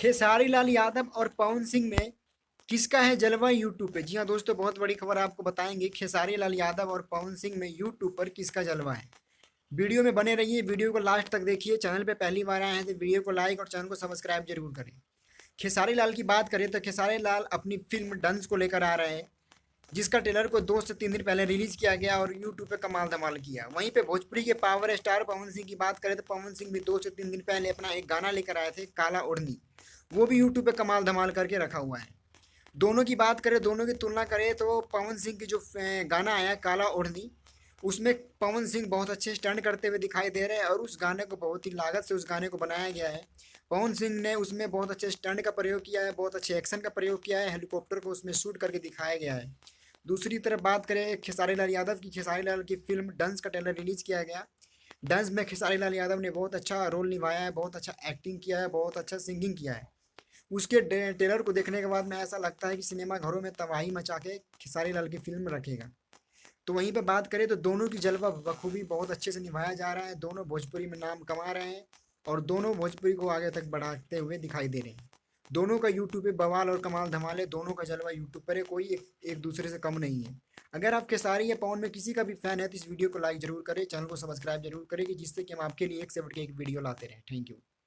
खेसारी लाल यादव और पवन सिंह में किसका है जलवा यूट्यूब पे। जी हाँ दोस्तों, बहुत बड़ी खबर आपको बताएंगे। खेसारी लाल यादव और पवन सिंह में यूट्यूब पर किसका जलवा है। वीडियो में बने रहिए, वीडियो को लास्ट तक देखिए। चैनल पे पहली बार आए हैं तो वीडियो को लाइक और चैनल को सब्सक्राइब जरूर करें। खेसारी लाल की बात करें तो खेसारी लाल अपनी फिल्म डंस को लेकर आ रहे हैं, जिसका ट्रेलर को 2 से 3 दिन पहले रिलीज किया गया और यूट्यूब पे कमाल धमाल किया। वहीं पे भोजपुरी के पावर स्टार पवन सिंह की बात करें तो पवन सिंह भी 2 से 3 दिन पहले अपना एक गाना लेकर आए थे, काला ओढ़नी। वो भी यूट्यूब पे कमाल धमाल करके रखा हुआ है। दोनों की बात करें, दोनों की तुलना करें तो पवन सिंह की जो गाना आया काला ओढ़नी, उसमें पवन सिंह बहुत अच्छे स्टंट करते हुए दिखाई दे रहे हैं और उस गाने को बहुत ही लागत से उस गाने को बनाया गया है। पवन सिंह ने उसमें बहुत अच्छे स्टंट का प्रयोग किया है, बहुत अच्छे एक्शन का प्रयोग किया है, हेलीकॉप्टर को उसमें शूट करके दिखाया गया है। दूसरी तरफ बात करें खेसारी लाल यादव की, खेसारी लाल की फिल्म डंस का ट्रेलर रिलीज किया गया। डंस में खेसारी लाल यादव ने बहुत अच्छा रोल निभाया है, बहुत अच्छा एक्टिंग किया है, बहुत अच्छा सिंगिंग किया है। उसके ट्रेलर को देखने के बाद में ऐसा लगता है कि सिनेमा घरों में तबाही मचा के खेसारी लाल की फिल्म रखेगा। तो वहीं पे बात करें तो दोनों की जलवा बखूबी बहुत अच्छे से निभाया जा रहा है। दोनों भोजपुरी में नाम कमा रहे हैं और दोनों भोजपुरी को आगे तक बढ़ाते हुए दिखाई दे रहे हैं। दोनों का यूट्यूब पे बवाल और कमाल धमाल है। दोनों का जलवा यूट्यूब पर है, कोई एक दूसरे से कम नहीं है। अगर आप खेसारी या पवन में किसी का भी फैन है तो इस वीडियो को लाइक जरूर करें, चैनल को सब्सक्राइब जरूर करें, कि जिससे कि हम आपके लिए एक से बढ़ के एक वीडियो लाते रहें। Thank you.